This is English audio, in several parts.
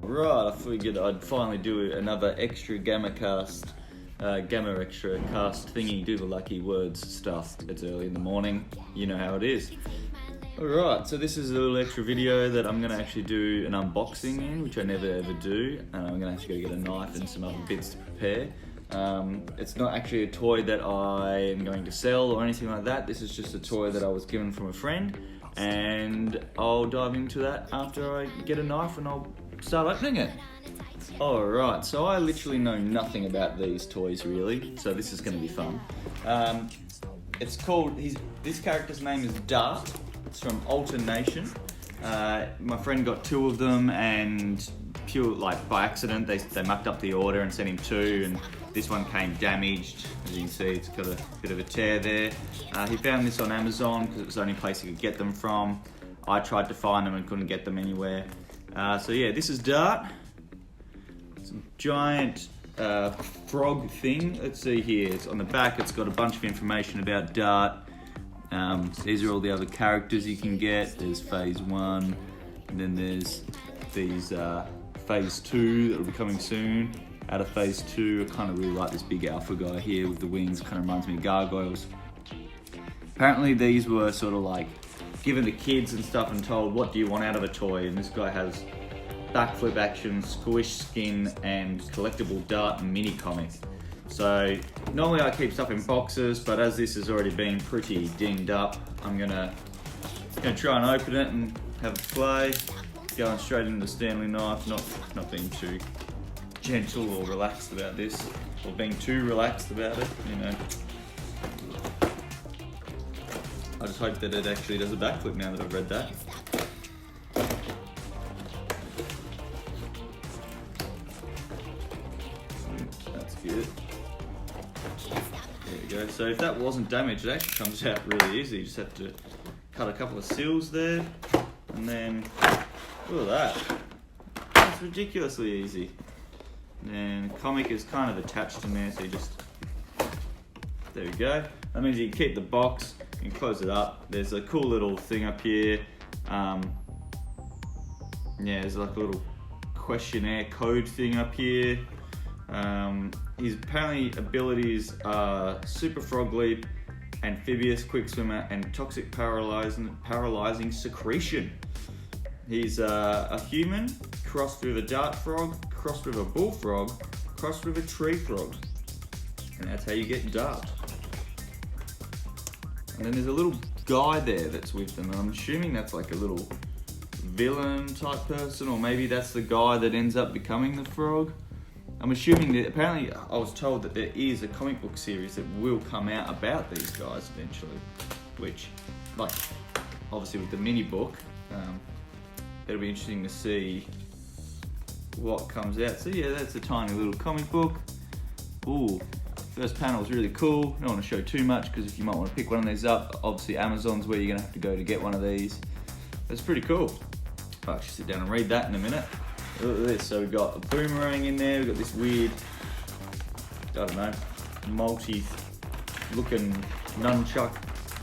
Right, I figured I'd finally do another ExtraGammaCast, Gamma Extra Cast thingy, do the lucky words stuff. It's early in the morning, you know how it is. Alright, so this is a little extra video that I'm going to actually do an unboxing in, which I never ever do, and I'm going to have to go get a knife and some other bits to prepare. It's not actually a toy that I am going to sell or anything like that. This is just a toy that I was given from a friend, and I'll dive into that after I get a knife and I'll start opening it. Alright, so I literally know nothing about these toys really, so this is going to be fun. It's called, this character's name is Daart. It's from Alternation. My friend got two of them and by accident they mucked up the order and sent him two, and this one came damaged. As you can see, it's got a bit of a tear there. He found this on Amazon because it was the only place he could get them from. I tried to find them and couldn't get them anywhere. So yeah, this is Daart. It's a giant frog thing. Let's see here. It's on the back. It's got a bunch of information about Daart. These are all the other characters you can get. There's phase 1, and then there's these phase 2 that will be coming soon. Out of phase 2, I kind of really like this big alpha guy here with the wings. Kind of reminds me of gargoyles. Apparently these were sort of like given to kids and stuff and told, what do you want out of a toy? And this guy has backflip action, squish skin, and collectible Daart and mini comic. So normally I keep stuff in boxes, but as this has already been pretty dinged up, I'm gonna try and open it and have a play. Going straight into the Stanley knife, not being too gentle or relaxed about this, or being too relaxed about it, you know. I just hope that it actually does a backflip now that I've read that. That's good. There we go. So if that wasn't damaged, it actually comes out really easy. You just have to cut a couple of seals there, and then look at that. That's ridiculously easy. And the comic is kind of attached in there, so you just, there we go. That means you can keep the box, you can close it up. There's a cool little thing up here. Yeah, there's like a little questionnaire code thing up here. His apparently abilities are Super Frog Leap, Amphibious Quick Swimmer, and Toxic Paralyzing Secretion. He's a human, crossed with a dart frog, crossed with a bullfrog, crossed with a tree frog. And that's how you get Daart. And then there's a little guy there that's with them, and I'm assuming that's like a little villain type person, or maybe that's the guy that ends up becoming the frog. I'm assuming that, apparently I was told that there is a comic book series that will come out about these guys eventually, which, like, obviously with the mini book, it'll be interesting to see what comes out. So yeah, that's a tiny little comic book. Ooh, first panel is really cool. Don't want to show too much because if you might want to pick one of these up, obviously Amazon's where you're going to have to go to get one of these. That's pretty cool. I'll actually sit down and read that in a minute. Look at this. So we've got a boomerang in there. We've got this weird, I don't know, multi-looking nunchuck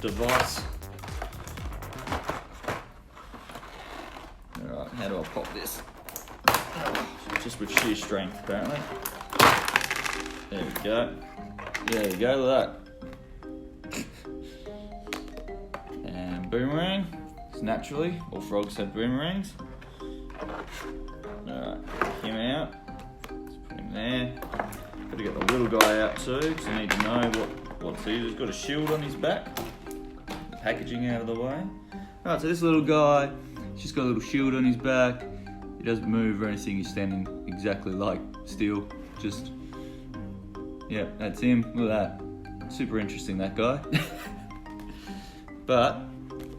device. Alright, how do I pop this? Just with sheer strength, apparently. There we go. There you go, look at that. And boomerang. It's naturally, all frogs have boomerangs. Alright, take him out. Let's put him there. Got to get the little guy out too, because I need to know what's he. He's got a shield on his back. The packaging out of the way. Alright, so this little guy, he's just got a little shield on his back. He doesn't move or anything, he's standing exactly like steel. Just, yeah, that's him. Look at that. Super interesting, that guy. But,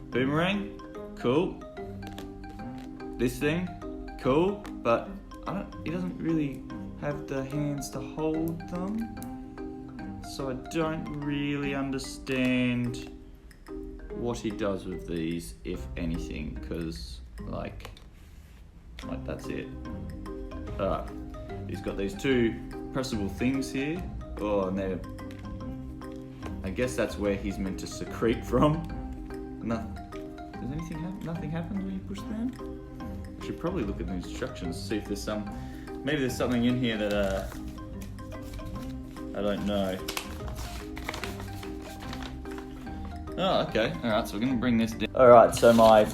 boomerang, cool. This thing, cool, but he doesn't really have the hands to hold them. So I don't really understand what he does with these, if anything, because like that's it. Alright, he's got these two pressable things here. Oh, and they're, I guess that's where he's meant to secrete from. Does anything happen? Nothing happens when you push them? Should probably look at the instructions, see if there's maybe there's something in here that I don't know. Oh, okay. All right, so we're gonna bring this down. All right, so my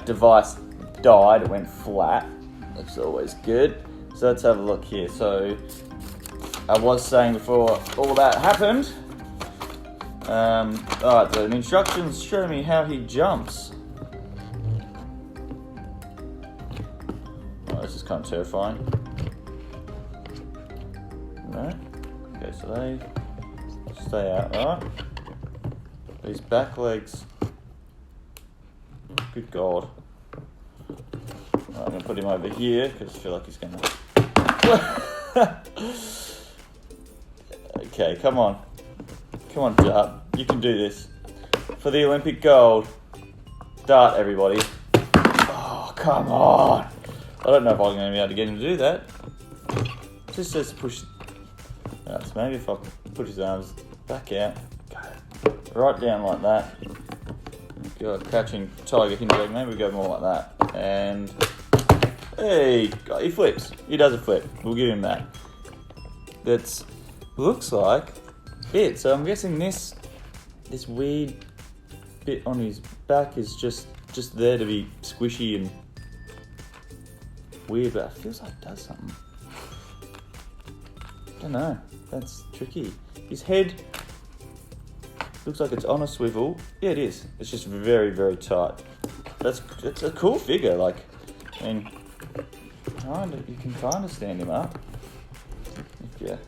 device died. It went flat. That's always good. So let's have a look here. So I was saying before all that happened. All right, so the instructions show me how he jumps. Oh, this is kind of terrifying. No. Okay, so they stay out, right? These back legs. Good God. Right, I'm gonna put him over here because I feel like he's gonna. Okay, come on, Daart. You can do this for the Olympic gold. Daart, everybody. Oh, come on. I don't know if I'm gonna be able to get him to do that. Just says push. Right, so maybe if I put his arms back out, right down like that. God, crouching tiger hinge, maybe we go more like that. And hey, he flips. He does a flip. We'll give him that. That's looks like it. So I'm guessing this weird bit on his back is just there to be squishy and weird, but it feels like it does something. I don't know. That's tricky. His head looks like it's on a swivel. Yeah, it is. It's just very, very tight. It's a cool figure. Like, I mean, you can kind of stand him up if you're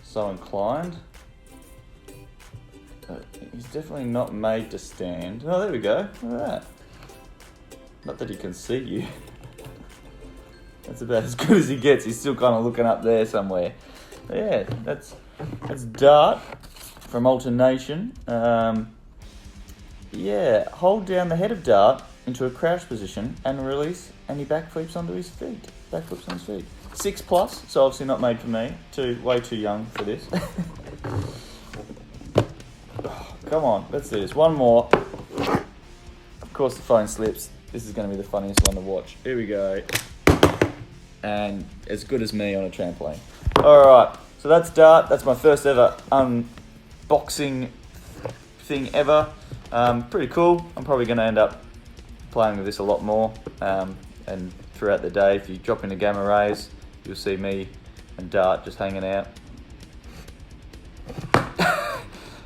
so inclined. But he's definitely not made to stand. Oh, there we go. Look at that. Not that he can see you. That's about as good as he gets. He's still kind of looking up there somewhere. But yeah, that's Daart from Alternation. Yeah, hold down the head of Daart into a crouch position and release, and he backflips onto his feet. Backflips on his feet. 6+, so obviously not made for me. Way too young for this. Oh, come on, let's do this. One more. Of course the phone slips. This is going to be the funniest one to watch. Here we go. And as good as me on a trampoline. Alright, so that's Daart. That's my first ever unboxing thing ever. Pretty cool. I'm probably going to end up playing with this a lot more. And throughout the day, if you drop into Gamma Rays, you'll see me and Daart just hanging out.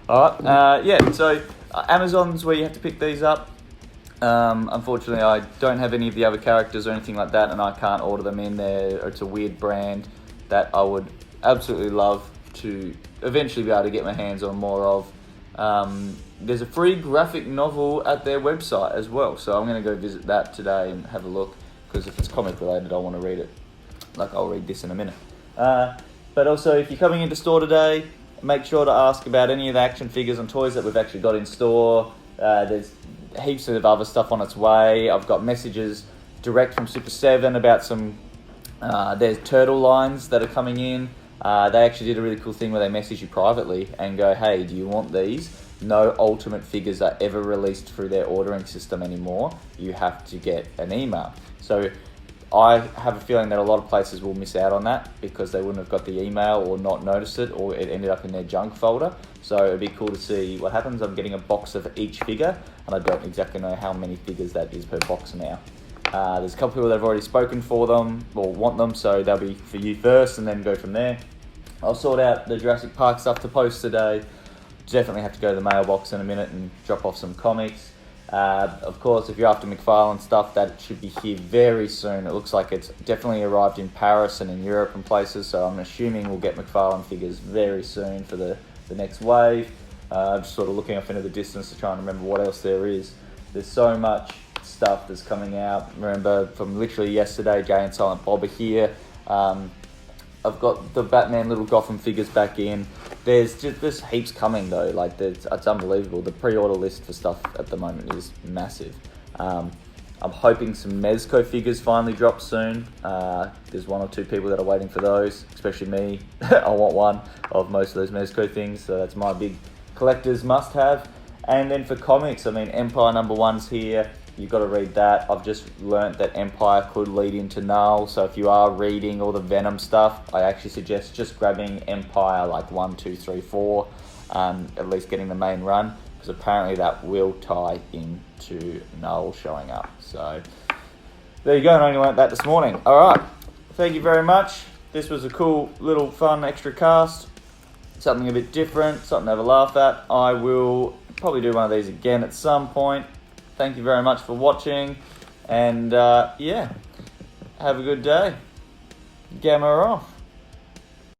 Alright, yeah, so Amazon's where you have to pick these up. Unfortunately, I don't have any of the other characters or anything like that, and I can't order them in there. It's a weird brand that I would absolutely love to eventually be able to get my hands on more of. There's a free graphic novel at their website as well, so I'm going to go visit that today and have a look, because if it's comic related, I want to read it. Like, I'll read this in a minute. But also, if you're coming into store today, make sure to ask about any of the action figures and toys that we've actually got in store. There's heaps of other stuff on its way. I've got messages direct from Super 7 about some, there's turtle lines that are coming in. They actually did a really cool thing where they message you privately and go, hey, do you want these? No Ultimate figures are ever released through their ordering system anymore. You have to get an email. So I have a feeling that a lot of places will miss out on that because they wouldn't have got the email or not noticed it, or it ended up in their junk folder. So it'd be cool to see what happens. I'm getting a box of each figure, and I don't exactly know how many figures that is per box now. There's a couple people that have already spoken for them or want them, so they'll be for you first and then go from there. I'll sort out the Jurassic Park stuff to post today. Definitely have to go to the mailbox in a minute and drop off some comics. Of course, if you're after McFarlane stuff, that should be here very soon. It looks like it's definitely arrived in Paris and in Europe and places, so I'm assuming we'll get McFarlane figures very soon for the next wave. Just sort of looking off into the distance to try and remember what else there is. There's so much stuff that's coming out. Remember, from literally yesterday, Jay and Silent Bob are here. I've got the Batman Little Gotham figures back in. There's heaps coming though. Like, it's unbelievable. The pre-order list for stuff at the moment is massive. I'm hoping some Mezco figures finally drop soon. There's one or two people that are waiting for those, especially me. I want one of most of those Mezco things, so that's my big collector's must-have. And then for comics, I mean, Empire #1's here. you've got to read that. I've just learnt that Empire could lead into Knull, so if you are reading all the Venom stuff, I actually suggest just grabbing Empire like 1, 2, 3, 4, at least getting the main run, because apparently that will tie into Knull showing up. So there you go, I only learnt that this morning. Alright, thank you very much. This was a cool little fun extra cast. Something a bit different, something to have a laugh at. I will probably do one of these again at some point. Thank you very much for watching, and yeah, have a good day. Gamma off.